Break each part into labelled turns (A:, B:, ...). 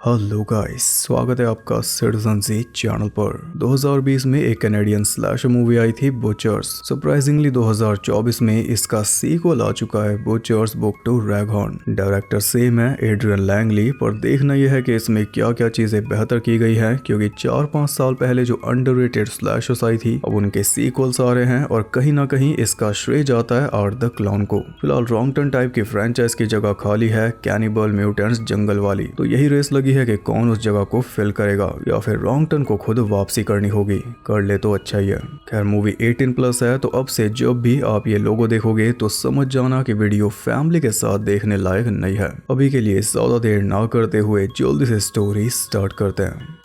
A: Hello guys, स्वागत है आपका सिटीजन जी चैनल पर। 2020 में एक कैनेडियन स्लैशर मूवी आई थी बुचर्स। सरप्राइजिंगली 2024 में इसका सीक्वल आ चुका है, Butchers Book Two Raghorn. Director same है, एड्रियन लैंगली, पर देखना यह है कि इसमें क्या क्या चीजें बेहतर की गई हैं, क्योंकि 4-5 साल पहले जो अंडररेटेड स्लैशर्स आई थी अब उनके सीक्वल्स आ रहे हैं और कहीं ना कहीं इसका श्रेय जाता है आर्ट द क्लाउन को। फिलहाल रॉन्ग टर्न टाइप की फ्रेंचाइज की जगह खाली है कैनिबल म्यूटेंट्स जंगल वाली, तो यही रेस लगी है कि कौन उस जगह को फिल करेगा या फिर रॉन्ग टर्न को खुद वापसी करनी होगी। कर ले तो अच्छा ही है। खैर मूवी 18+ है, तो अब से जब भी आप ये लोगो देखोगे तो समझ जाना कि वीडियो फैमिली के साथ देखने लायक नहीं है। अभी के लिए ज्यादा देर ना करते हुए जल्दी से स्टोरी स्टार्ट करते हैं।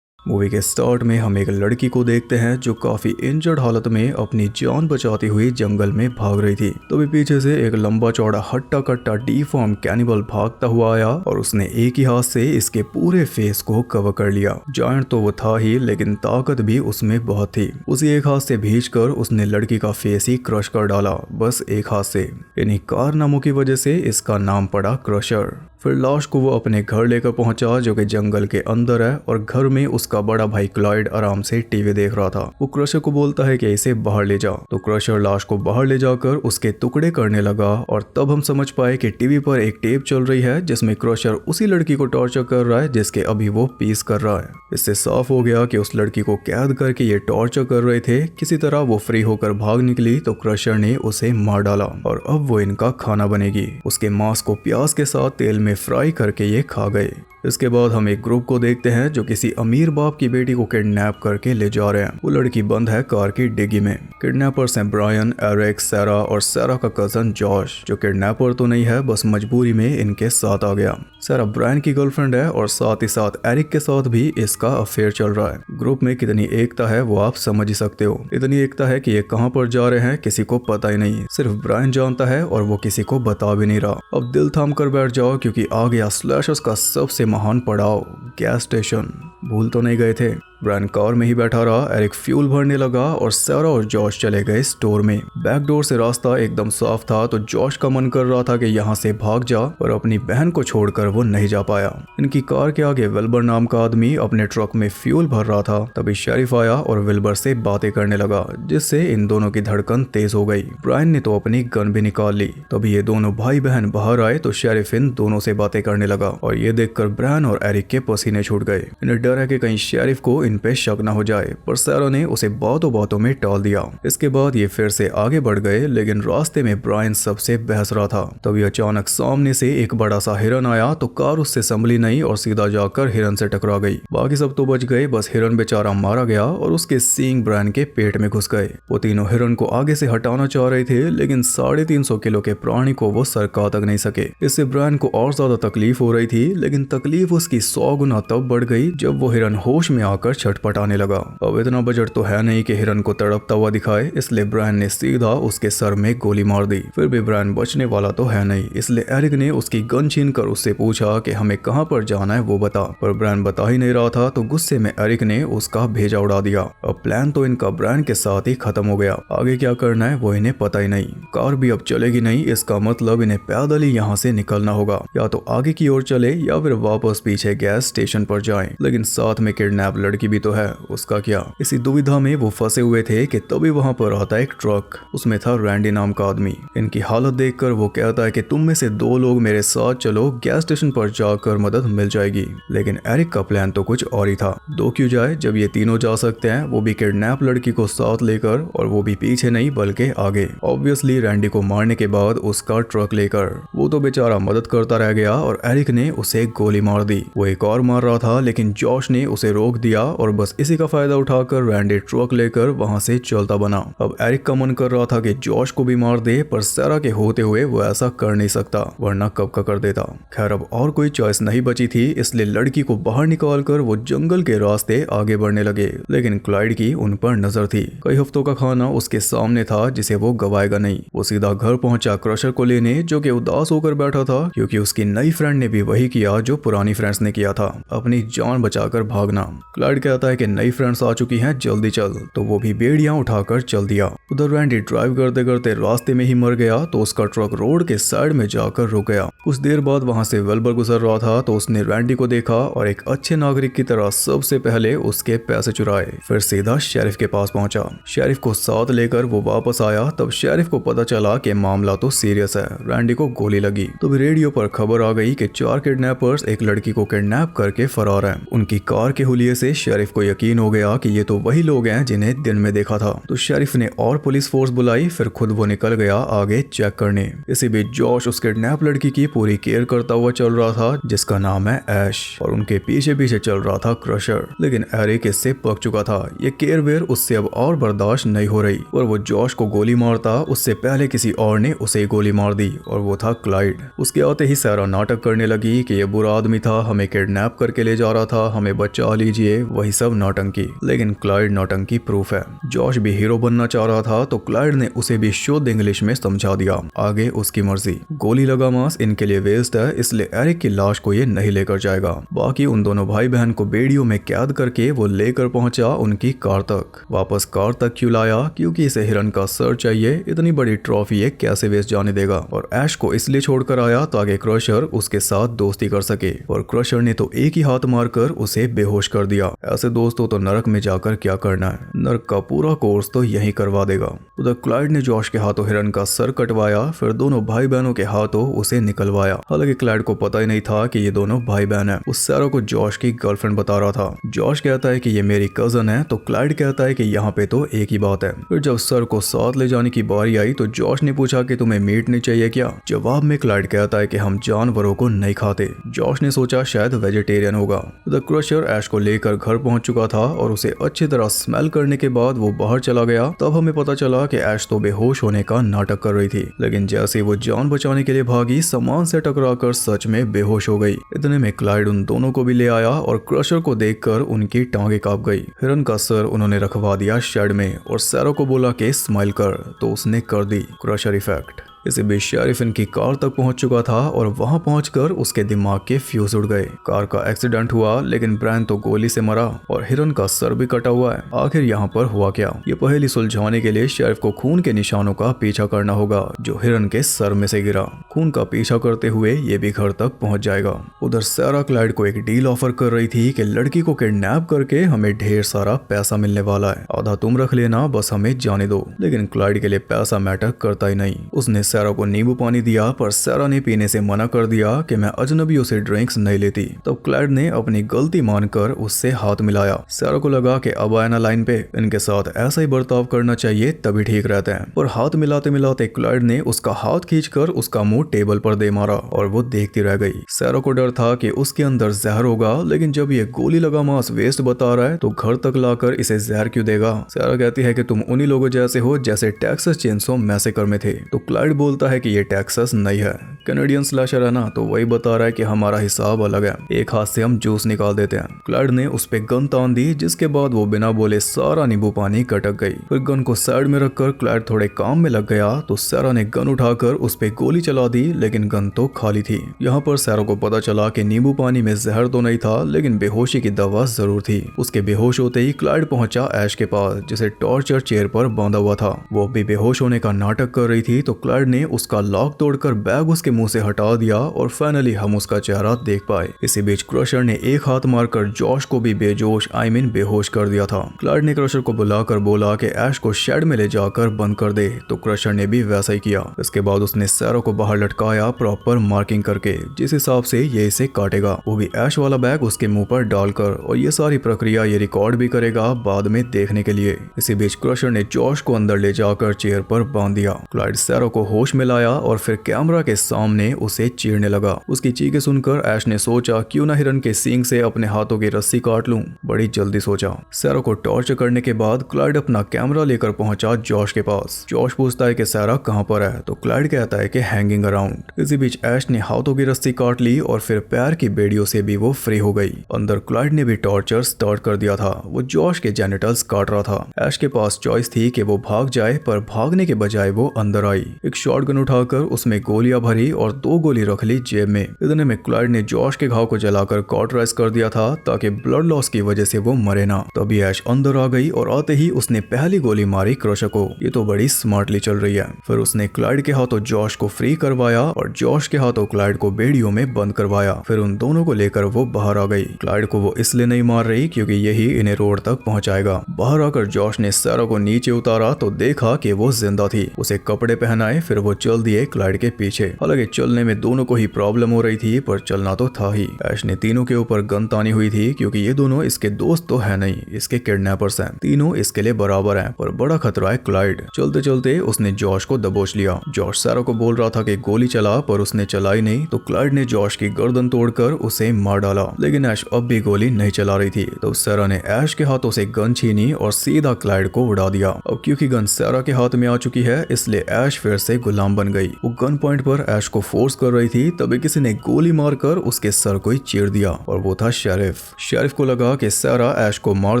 A: मूवी के स्टार्ट में हम एक लड़की को देखते हैं जो काफी इंजर्ड हालत में अपनी जान बचाती हुई जंगल में भाग रही थी। तभी पीछे से एक लंबा चौड़ा हट्टा कट्टा डीफॉर्म कैनिबल भागता हुआ आया और उसने एक ही हाथ से इसके पूरे फेस को कवर कर लिया। जायंट तो वो था ही, लेकिन ताकत भी उसमें बहुत थी। उसी एक हाथ से भींचकर उसने लड़की का फेस ही क्रश कर डाला, बस एक हाथ से। इन्हीं कारनामों की वजह से इसका नाम पड़ा क्रशर। फिर लाश को वो अपने घर लेकर पहुंचा जो कि जंगल के अंदर है, और घर में उसका बड़ा भाई क्लॉयड आराम से टीवी देख रहा था। वो क्रशर को बोलता है कि इसे बाहर ले जा, तो क्रशर लाश को बाहर ले जाकर उसके टुकड़े करने लगा। और तब हम समझ पाए कि टीवी पर एक टेप चल रही है जिसमें क्रशर उसी लड़की को टॉर्चर कर रहा है जिसके अभी वो पीस कर रहा है। इससे साफ हो गया कि उस लड़की को कैद करके ये टॉर्चर कर रहे थे। किसी तरह वो फ्री होकर भाग निकली तो क्रशर ने उसे मार डाला और अब वो इनका खाना बनेगी। उसके मांस को प्याज के साथ तेल में फ्राई करके ये खा गए। इसके बाद हम एक ग्रुप को देखते हैं जो किसी अमीर बाप की बेटी को किडनैप करके ले जा रहे हैं। वो लड़की बंद है कार की डिग्गी में। किडनैपर्स हैं ब्रायन, एरिक, सैरा और सैरा का कजन जॉश, जो किडनैपर तो नहीं है, बस मजबूरी में इनके साथ आ गया। सैरा ब्रायन की गर्लफ्रेंड है और साथ ही साथ एरिक के साथ भी इसका अफेयर चल रहा है। ग्रुप में कितनी एकता है वो आप समझ ही सकते हो। इतनी एकता है कि ये कहाँ पर जा रहे हैं किसी को पता ही नहीं, सिर्फ ब्रायन जानता है और वो किसी को बता भी नहीं रहा। अब दिल थाम कर बैठ जाओ, क्योंकि आ गया स्लैशर्स का सबसे महान पड़ाव, गैस स्टेशन। भूल तो नहीं गए थे। ब्रायन कार में ही बैठा रहा, एरिक फ्यूल भरने लगा और सैरा और जॉश चले गए स्टोर में। बैक डोर से रास्ता एकदम साफ था, तो जॉश का मन कर रहा था कि यहाँ से भाग जा, पर अपनी बहन को छोड़कर वो नहीं जा पाया। इनकी कार के आगे विल्बर नाम का आदमी अपने ट्रक में फ्यूल भर रहा था। तभी शेरिफ आया और विल्बर से बातें करने लगा, जिससे इन दोनों की धड़कन तेज हो गई। ब्रायन ने तो अपनी गन भी निकाल ली। तभी ये दोनों भाई बहन बाहर आए तो शेरिफ इन दोनों से बातें करने लगा, और ये देखकर ब्रायन और एरिक के पसीने छूट गए। इन्हें डर है कि कहीं शेरिफ को इन पे शक न हो जाए, पर सैरा ने उसे बातों में टाल दिया। इसके बाद ये फिर से आगे बढ़ गए, लेकिन रास्ते में ब्रायन सबसे बहस रहा था। तभी अचानक सामने से एक बड़ा सा हिरन आया, तो कार उससे संभली नहीं और सीधा जाकर हिरन से टकरा गई। बाकी सब तो बच गए, बस हिरन बेचारा मारा गया और उसके सींग ब्रायन के पेट में घुस गए। वो तीनों हिरन को आगे से हटाना चाह रहे थे, लेकिन 350 किलो के प्राणी को वो सरका तक नहीं सके। इससे ब्रायन को और ज्यादा तकलीफ हो रही थी, लेकिन तकलीफ उसकी 100 गुना तब बढ़ गई जब वो हिरन होश में आकर छटपटाने लगा। अब इतना बजट तो है नहीं कि हिरन को तड़पता हुआ दिखाए, इसलिए ब्रायन ने सीधा उसके सर में गोली मार दी। फिर भी ब्रायन बचने वाला तो है नहीं, इसलिए एरिक ने उसकी गन छीनकर उससे पूछा कि हमें कहां पर जाना है वो बता, पर ब्रायन बता ही नहीं रहा था। तो गुस्से में एरिक ने उसका भेजा उड़ा दिया। अब प्लान तो इनका ब्रायन के साथ ही खत्म हो गया। आगे क्या करना है वो इन्हें पता ही नहीं। कार भी अब चलेगी नहीं, इसका मतलब इन्हें पैदल ही यहाँ से निकलना होगा। या तो आगे की ओर चले या फिर वापस पीछे गैस स्टेशन पर जाएं। लेकिन साथ में किडनैप लड़की भी तो है, उसका क्या? इसी दुविधा में वो फंसे हुए थे कि तभी वहां पर आता एक ट्रक। उसमें था रैंडी नाम का आदमी। इनकी हालत देखकर वो कहता है कि तुम में से 2 लोग मेरे साथ चलो, गैस स्टेशन पर जाकर मदद मिल जाएगी। लेकिन एरिक का प्लान तो कुछ और ही था। 2 क्यों जाए जब ये तीनों जा सकते हैं, वो भी किडनैप लड़की को साथ लेकर, और वो भी पीछे नहीं बल्कि आगे। ऑब्वियसली रैंडी को मारने के बाद उसका ट्रक लेकर। वो तो बेचारा मदद करता रह गया और एरिक ने उसे गोली मार दी। वो एक और मार रहा था, लेकिन जॉश ने उसे रोक दिया और बस इसी का फायदा उठाकर रैंडी ट्रक लेकर वहां से चलता बना। अब एरिक का मन कर रहा था कि जॉश को भी मार दे, पर सैरा के होते हुए वो ऐसा कर नहीं सकता, वरना कब का कर देता। खैर अब और कोई चॉइस नहीं बची थी, इसलिए लड़की को बाहर निकालकर वो जंगल के रास्ते आगे बढ़ने लगे। लेकिन क्लाइड की उन पर नजर थी। कई हफ्तों का खाना उसके सामने था जिसे वो गवाएगा नहीं। वो सीधा घर पहुंचा क्रशर को लेने, जो कि उदास होकर बैठा था, क्योंकि उसकी नई फ्रेंड ने भी वही किया जो पुरानी फ्रेंड्स ने किया था। अपनी जान बचा बचाकर भागना। क्लाइड कहता है कि नई फ्रेंड्स आ चुकी हैं, जल्दी चल, तो वो भी बेड़ियां उठाकर चल दिया। उधर रैंडी ड्राइव करते करते रास्ते में ही मर गया तो उसका ट्रक रोड के साइड में जाकर रुक गया। कुछ देर बाद वहां से वेल्बर गुजर रहा था तो उसने रैंडी को देखा और एक अच्छे नागरिक की तरह सबसे पहले उसके पैसे चुराए, फिर सीधा शेरिफ के पास पहुंचा। शेरिफ को साथ लेकर वो वापस आया। तब शेरिफ को पता चला कि मामला तो सीरियस है, रैंडी को गोली लगी। तो रेडियो पर खबर आ गई कि 4 किडनैपर्स एक लड़की को किडनैप करके फरार हैं। उनकी कार के हुलिये से शेरिफ को यकीन हो गया कि ये तो वही लोग हैं जिन्हें दिन में देखा था। तो शेरिफ ने और पुलिस फोर्स बुलाई, फिर खुद वो निकल गया आगे चेक करने। इसी बीच जॉश उस किडनैप लड़की की पूरी केयर करता हुआ चल रहा था जिसका नाम है ऐश, और उनके पीछे पीछे चल रहा था क्रशर। लेकिन एरिक इससे पक चुका था, ये केयर वेयर उससे अब और बर्दाश्त नहीं हो रही और वो जॉश को गोली मारता उससे पहले किसी और ने उसे गोली मार दी और वो था क्लाइड। उसके आते ही सारा नाटक करने लगी कि ये बुरा आदमी था, हमें किडनैप करके ले जा रहा था, हमें बचा लीजिए, वही सब नौटंकी। लेकिन क्लाइड नौटंकी प्रूफ है। जॉश भी हीरो बनना चाह रहा था तो क्लाइड ने उसे भी शुद्ध इंग्लिश में समझा दिया, आगे उसकी मर्जी। गोली लगा मांस इनके लिए वेस्ट है, इसलिए एरिक की लाश को ये नहीं लेकर जाएगा। बाकी उन दोनों भाई बहन को बेड़ियों में कैद करके वो लेकर पहुंचा उनकी कार तक। वापस कार तक क्यों लाया? क्योंकि इसे हिरन का सर चाहिए, इतनी बड़ी ट्रॉफी ये कैसे वेस्ट जाने देगा। और ऐश को इसलिए छोड़कर आया ताकि क्रशर उसके साथ दोस्ती कर सके, और क्रशर ने तो एक ही हाथ मारकर उसे बेहोश कर दिया। ऐसे दोस्तों तो नरक में जाकर क्या करना है, नरक का पूरा कोर्स तो यही करवा देगा। उधर क्लाइड ने जॉश के हाथों हिरन का सर कटवाया, फिर दोनों भाई बहनों के हाथों उसे निकलवाया। हालांकि क्लाइड को पता ही नहीं था कि ये दोनों भाई बहन है। उस सैरा को जॉश की गर्लफ्रेंड बता रहा था। जॉश कहता है कि ये मेरी कजन है तो क्लाइड कहता है कि यहाँ पे तो एक ही बात है। फिर जब सर को साथ ले जाने की बारी आई तो जॉश ने पूछा कि तुम्हें मीट नहीं चाहिए क्या? जवाब में क्लाइड कहता है कि हम जानवरों को नहीं खाते। जॉश ने सोचा शायद वेजिटेरियन होगा। द क्रशर ऐश को लेकर घर पहुंच चुका था और उसे अच्छी तरह स्मेल करने के बाद वो बाहर चला गया। तब हमें पता चला कि ऐश तो बेहोश होने का नाटक कर रही थी, लेकिन जैसे वो जान बचाने के लिए भागी सामान से टकराकर सच में बेहोश हो गई। इतने में क्लाइड उन दोनों को भी ले आया और क्रशर को देखकर उनकी टांगे कांप गई। हिरन का सर उन्होंने रखवा दिया शेड में और सैरा को बोला कि स्माइल कर, तो उसने कर दी। Crusher effect. इसी बीच शेरिफ इनकी कार तक पहुंच चुका था और वहां पहुंचकर उसके दिमाग के फ्यूज उड़ गए। कार का एक्सीडेंट हुआ लेकिन ब्रायन तो गोली से मरा और हिरन का सर भी कटा हुआ है। आखिर यहाँ पर हुआ क्या? ये पहेली सुलझाने के लिए शेरिफ को खून के निशानों का पीछा करना होगा जो हिरन के सर में से गिरा। खून का पीछा करते हुए ये भी घर तक पहुंच जाएगा। उधर सैरा क्लाइड को एक डील ऑफर कर रही थी कि लड़की को किडनैप करके हमें ढेर सारा पैसा मिलने वाला है, आधा तुम रख लेना, बस हमें जाने दो। लेकिन क्लाइड के लिए पैसा मैटर करता ही नहीं। उसने सैरा को नींबू पानी दिया पर सैरा ने पीने से मना कर दिया कि मैं अजनबियों से ड्रिंक्स नहीं लेती। तब क्लाइड ने अपनी गलती मानकर उससे हाथ मिलाया। सैरा को लगा कि अब आया ना लाइन पे, इनके साथ ऐसा ही बर्ताव करना चाहिए तभी ठीक रहते हैं। पर हाथ मिलाते मिलाते क्लाइड ने उसका हाथ खींचकर उसका मुंह टेबल पर दे मारा और वो देखती रह गई। सैरा को डर था कि उसके अंदर जहर होगा, लेकिन जब ये गोली लगा मांस वेस्ट बता रहा है तो घर तक लाकर इसे जहर क्यों देगा? सैरा कहती है कि तुम उन्हीं लोगों जैसे हो जैसे टेक्सास चेनसो मैसेकर में थे। तो क्लाइड बोलता है कि ये टेक्सास नहीं है, कैनेडियन स्लैशर है ना, तो वही बता रहा है कि हमारा हिसाब अलग है, एक हाथ से हम जूस निकाल देते हैं। क्लाइड ने उस पे गन तान दी जिसके बाद वो बिना बोले सारा नींबू पानी गटक गई। फिर गन को साइड में रखकर क्लाइड थोड़े काम में लग गया तो सैरा ने गन उठाकर उस पे गोली चला दी, लेकिन गन तो खाली थी। यहाँ पर सैरा को पता चला कि नींबू पानी में जहर तो नहीं था लेकिन बेहोशी की दवा जरूर थी। उसके बेहोश होते ही क्लाइड पहुंचा ऐश के पास जिसे टॉर्चर चेयर पर बांधा हुआ था। वो भी बेहोश होने का नाटक कर रही थी तो क्लाइड ने उसका लॉक तोड़कर बैग उसके मुंह से हटा दिया और फाइनली हम उसका चेहरा देख पाए। इसी बीच क्रशर ने एक हाथ मारकर जॉश को भी बेजोश बेहोश कर दिया था। क्लाइड ने क्रशर को बुलाकर बोला कि ऐश को शेड में ले जाकर बंद कर दे, तो क्रशर ने भी वैसा ही किया। इसके बाद उसने सैरा को बाहर लटकाया प्रॉपर मार्किंग करके जिस हिसाब से ये इसे काटेगा, वो भी ऐश वाला बैग उसके मुंह पर डालकर, और ये सारी प्रक्रिया ये रिकॉर्ड भी करेगा बाद में देखने के लिए। इसी बीच क्रशर ने जॉश को अंदर ले जाकर चेयर पर बांध दिया। क्लाइड सैरा को होश में लाया और फिर कैमरा के सामने उसे चीरने लगा। उसकी चीखें सुनकर ऐश ने सोचा क्यों ना हिरन के सींग से अपने हाथों की रस्सी काट लूं। बड़ी जल्दी सोचा। सैरा को टॉर्चर करने के बाद क्लाइड अपना कैमरा लेकर पहुंचा जॉश के पास। जॉश पूछता है कि सैरा कहां पर है, तो क्लाइड कहता है कि हैंगिंग अराउंड। इसी बीच ऐश ने हाथों की रस्सी काट ली और फिर पैर की बेड़ियों से भी वो फ्री हो गई। अंदर क्लाइड ने भी टॉर्चर स्टार्ट कर दिया था। वो जॉश के जेनिटल्स काट रहा था। ऐश के पास चॉइस थी कि वो भाग जाए, पर भागने के बजाय वो अंदर आई। एक शॉटगन उठाकर उसमें गोलियां भरी और 2 गोली रख ली जेब में। इतने में क्लाइड ने जॉश के घाव को जलाकर कॉटराइज कर दिया था ताकि ब्लड लॉस की वजह से वो मरे ना। तभी ऐश अंदर आ गई और आते ही उसने पहली गोली मारी क्रशर को। ये तो बड़ी स्मार्टली चल रही है। फिर उसने क्लाइड के हाथों जॉश को फ्री करवाया और जॉश के हाथों क्लाइड को बेड़ियों में बंद करवाया। फिर उन दोनों को लेकर वो बाहर आ गई। क्लाइड को वो इसलिए नहीं मार रही क्योंकि यही इन्हें रोड तक पहुंचाएगा। बाहर आकर जॉश ने सैरा को नीचे उतारा तो देखा कि वो जिंदा थी। उसे कपड़े पहनाए फिर वो चल दिए क्लाइड के पीछे। हालांकि चलने में दोनों को ही प्रॉब्लम हो रही थी पर चलना तो था ही। ऐश ने तीनों के ऊपर गन तानी हुई थी क्योंकि ये दोनों इसके दोस्त तो है नहीं, इसके किडनैपर्स हैं। तीनों इसके लिए बराबर हैं पर बड़ा खतरा है क्लाइड। चलते चलते उसने जॉश को दबोच लिया। जॉश सैरा को बोल रहा था कि गोली चला पर उसने चलाई नहीं तो क्लाइड ने जॉश की गर्दन तोड़कर उसे मार डाला। लेकिन ऐश अब भी गोली नहीं चला रही थी तो सैरा ने ऐश के हाथों से गन छीनी और सीधा क्लाइड को उड़ा दिया। अब क्योंकि गन सैरा के हाथ में आ चुकी है इसलिए ऐश फिर से गुलाम बन गई। वो गन पॉइंट पर ऐश को फोर्स कर रही थी तभी किसी ने गोली मारकर उसके सर को ही चीर दिया और वो था शेरिफ। शेरिफ को लगा कि सैरा ऐश को मार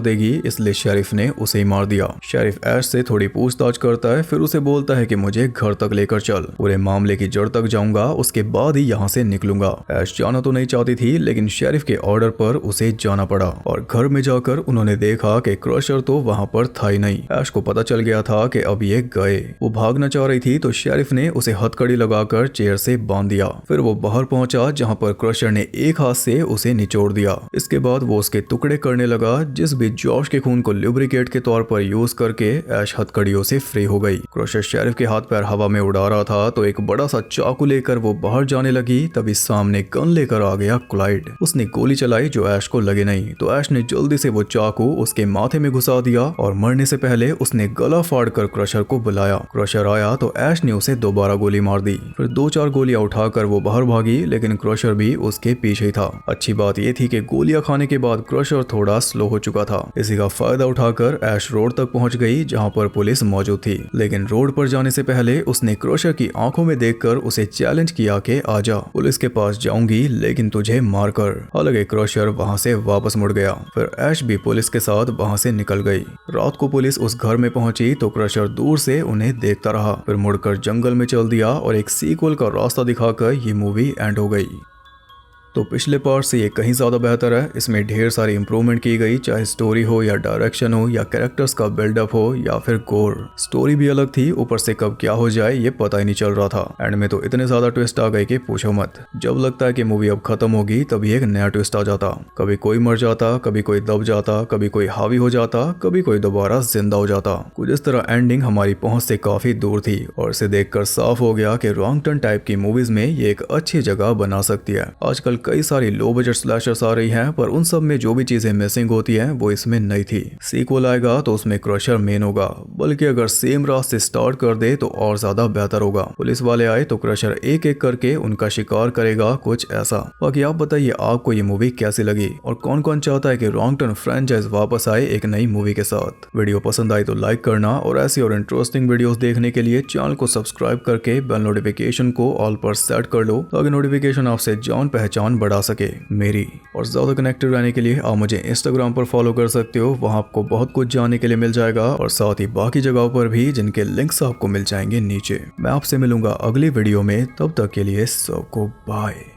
A: देगी इसलिए शेरिफ ने उसे ही मार दिया। शेरिफ ऐश से थोड़ी पूछताछ करता है फिर उसे बोलता है कि मुझे घर तक लेकर चल, पूरे मामले की जड़ तक जाऊंगा उसके बाद ही यहाँ से निकलूंगा। ऐश जाना तो नहीं चाहती थी लेकिन शेरिफ के ऑर्डर पर उसे जाना पड़ा और घर में जाकर उन्होंने देखा कि क्रशर तो वहाँ पर था ही नहीं। ऐश को पता चल गया था कि अब ये गए। वो भागना चाह रही थी तो शेरिफ ने उसे हथकड़ी लगाकर चेयर से बांध दिया। फिर वो बाहर पहुंचा जहाँ पर क्रशर ने एक हाथ से उसे निचोड़ दिया। इसके बाद वो उसके टुकड़े करने लगा जिस भी जॉश के खून को ल्यूब्रिकेट के तौर पर यूज करके ऐश हथकड़ियों से फ्री हो गई। क्रशर शेरिफ के हाथ पैर हवा में उड़ा रहा था तो एक बड़ा सा चाकू लेकर वो बाहर जाने लगी। तभी सामने गन लेकर आ गया क्लाइड। उसने गोली चलाई जो ऐश को लगे नहीं तो ऐश ने जल्दी से वो चाकू उसके माथे में घुसा दिया और मरने से पहले उसने गला फाड़कर क्रशर को बुलाया। क्रशर आया तो ऐश ने उसे दोबारा गोली मार दी। फिर 2-4 गोलियां उठाकर वो बाहर भागी लेकिन क्रशर भी उसके पीछे ही था। अच्छी बात ये थी कि गोलियां खाने के बाद क्रशर थोड़ा स्लो हो चुका था। इसी का फायदा उठाकर ऐश रोड तक पहुंच गई जहां पर पुलिस मौजूद थी। लेकिन रोड पर जाने से पहले उसने क्रशर की आंखों में देखकर उसे चैलेंज किया कि आजा, पुलिस के पास जाऊंगी लेकिन तुझे मारकर। हालांकि क्रशर वहां से वापस मुड़ गया। फिर ऐश भी पुलिस के साथ वहां से निकल गई। रात को पुलिस उस घर में पहुंची तो क्रशर दूर से उन्हें देखता रहा। फिर मुड़कर जंगल में चल दिया और एक सीक्वल का रास्ता दिखाकर ये मूवी एंड हो गई। तो पिछले पार्ट से ये कहीं ज़्यादा बेहतर है। इसमें ढेर सारी इंप्रूवमेंट की गई, चाहे स्टोरी हो या डायरेक्शन हो या कैरेक्टर्स का बिल्डअप हो या फिर गोर। स्टोरी भी अलग थी, ऊपर से कब क्या हो जाए ये पता ही नहीं चल रहा था। एंड में तो इतने ज़्यादा ट्विस्ट आ गए कि पूछो मत। जब लगता है कि मूवी अब खत्म होगी तभी एक नया ट्विस्ट आ जाता। कभी कोई मर जाता, कभी कोई दब जाता, कभी कोई हावी हो जाता, कभी कोई दोबारा जिंदा हो जाता। कुछ इस तरह एंडिंग हमारी पहुंच से काफी दूर थी और इसे देखकर साफ हो गया कि रॉन्ग टर्न टाइप की मूवीज में ये एक अच्छी जगह बना सकती है। आजकल कई सारी लो बजट स्लैशर्स आ रही हैं पर उन सब में जो भी चीजें मिसिंग होती हैं वो इसमें नहीं थी। सीक्वल आएगा तो उसमें क्रशर मेन होगा, बल्कि अगर सेम रास्ते स्टार्ट कर दे तो और ज्यादा बेहतर होगा। पुलिस वाले आए तो क्रशर एक एक करके उनका शिकार करेगा, कुछ ऐसा। बाकी आप बताइए आपको ये मूवी कैसी लगी और कौन कौन चाहता है कि रॉन्ग टर्न फ्रेंचाइज वापस आए एक नई मूवी के साथ। वीडियो पसंद आई तो लाइक करना और ऐसी और इंटरेस्टिंग वीडियोस देखने के लिए चैनल को सब्सक्राइब करके बेल नोटिफिकेशन को ऑल पर सेट कर लो ताकि नोटिफिकेशन आपसे जान पहचान बढ़ा सके मेरी। और ज्यादा कनेक्टेड रहने के लिए आप मुझे इंस्टाग्राम पर फॉलो कर सकते हो, वहां आपको बहुत कुछ जानने के लिए मिल जाएगा और साथ ही बाकी जगहों पर भी जिनके लिंक्स आपको मिल जाएंगे नीचे। मैं आपसे मिलूंगा अगली वीडियो में, तब तक के लिए सबको बाय।